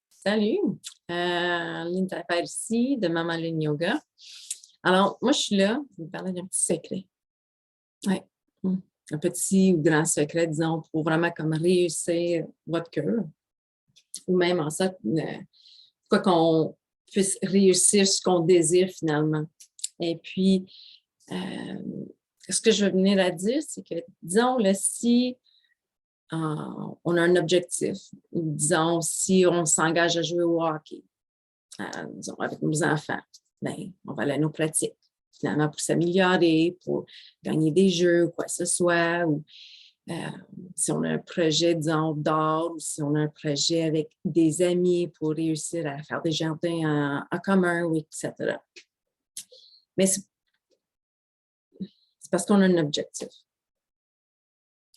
Salut, Lynn Tafer ici, de Maman Lynn Yoga. Alors, moi, je suis là pour vous parler d'un petit secret. Oui, un petit ou grand secret, disons, pour vraiment comme réussir votre cœur. Ou même en sorte, quoi qu'on puisse réussir ce qu'on désire finalement. Et puis, ce que je veux venir à dire, c'est que, disons, là, si on a un objectif, disons, si on s'engage à jouer au hockey, disons, avec nos enfants, bien, on va aller à nos pratiques, finalement, pour s'améliorer, pour gagner des jeux, quoi que ce soit, ou si on a un projet, disons, d'art, ou si on a un projet avec des amis pour réussir à faire des jardins en commun, oui, etc. Mais c'est parce qu'on a un objectif.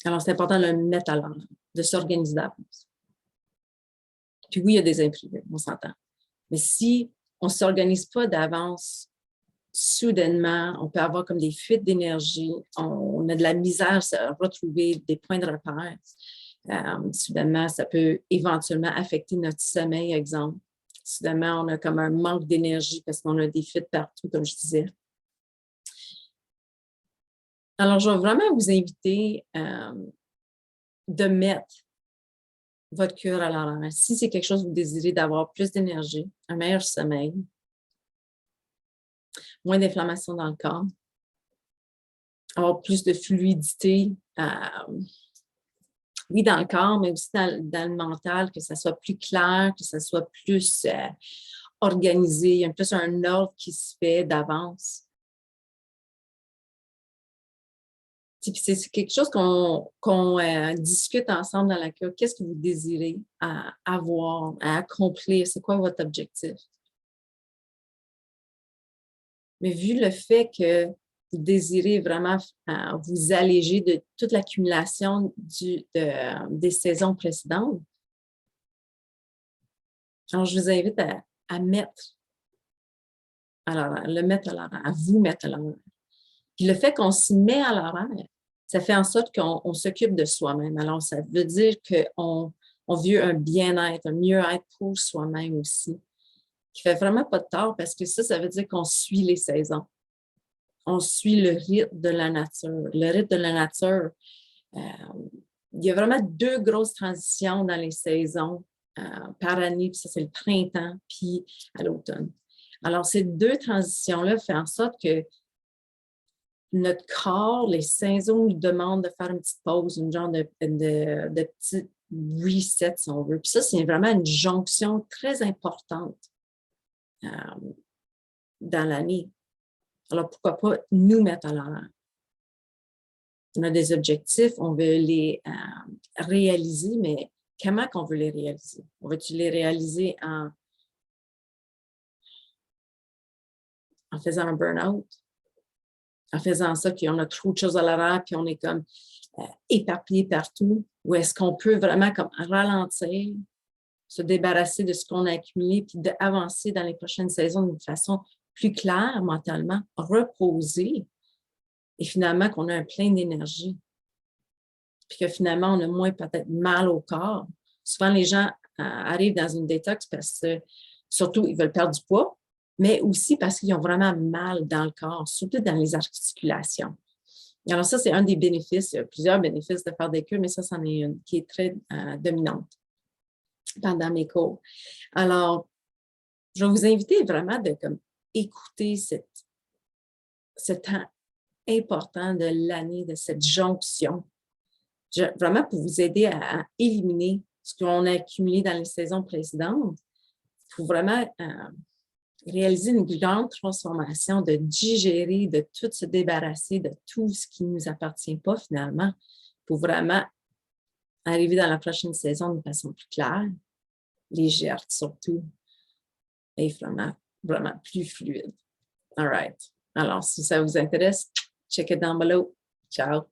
Alors, c'est important de le mettre à l'ordre, de s'organiser d'avance. Puis oui, il y a des imprévus, on s'entend. Mais si on ne s'organise pas d'avance, soudainement, on peut avoir comme des fuites d'énergie, on a de la misère à retrouver des points de repère. Soudainement, ça peut éventuellement affecter notre sommeil, exemple. Soudainement, on a comme un manque d'énergie parce qu'on a des fuites partout, comme je disais. Alors, je vais vraiment vous inviter de mettre votre cœur à l'envers. Si c'est quelque chose que vous désirez d'avoir plus d'énergie, un meilleur sommeil, moins d'inflammation dans le corps, avoir plus de fluidité, oui, dans le corps, mais aussi dans le mental, que ça soit plus clair, que ça soit plus organisé, il y a plus un ordre qui se fait d'avance. C'est quelque chose qu'on discute ensemble dans la cure. Qu'est-ce que vous désirez avoir, à accomplir? C'est quoi votre objectif? Mais vu le fait que vous désirez vraiment vous alléger de toute l'accumulation des saisons précédentes, alors je vous invite à mettre à l'horaire, le mettre à l'horaire, à vous mettre à l'horaire. Puis le fait qu'on s'y met à l'horaire, ça fait en sorte qu'on s'occupe de soi-même. Alors, ça veut dire qu'on veut un bien-être, un mieux-être pour soi-même aussi, qui fait vraiment pas de tort parce que ça veut dire qu'on suit les saisons. On suit le rythme de la nature. Le rythme de la nature, il y a vraiment deux grosses transitions dans les saisons par année, puis ça, c'est le printemps, puis à l'automne. Alors, ces deux transitions-là font en sorte que notre corps, les saisons nous demandent de faire une petite pause, une genre de petit reset, si on veut. Puis ça, c'est vraiment une jonction très importante dans l'année. Alors, pourquoi pas nous mettre à l'horaire? On a des objectifs, on veut les réaliser, mais comment qu'on veut les réaliser? On veut-tu les réaliser en faisant un burn-out? En faisant ça, qu'on a trop de choses à l'horaire, puis on est comme éparpillé partout? Ou est-ce qu'on peut vraiment comme ralentir, se débarrasser de ce qu'on a accumulé, puis d'avancer dans les prochaines saisons d'une façon plus claire mentalement, reposer, et finalement qu'on a un plein d'énergie. Puis que finalement, on a moins peut-être mal au corps. Souvent, les gens arrivent dans une détox parce que, surtout, ils veulent perdre du poids, mais aussi parce qu'ils ont vraiment mal dans le corps, surtout dans les articulations. Alors ça, c'est un des bénéfices. Il y a plusieurs bénéfices de faire des cures, mais ça, c'en est une qui est très dominante pendant mes cours. Alors, je vais vous inviter vraiment de écouter ce temps important de l'année, de cette jonction. Vraiment pour vous aider à éliminer ce qu'on a accumulé dans les saisons précédentes, pour vraiment réaliser une grande transformation, de digérer, de tout se débarrasser de tout ce qui ne nous appartient pas finalement, pour vraiment arriver dans la prochaine saison de façon plus claire, légère surtout, et vraiment, vraiment plus fluide. All right. Alors, si ça vous intéresse, check it down below. Ciao.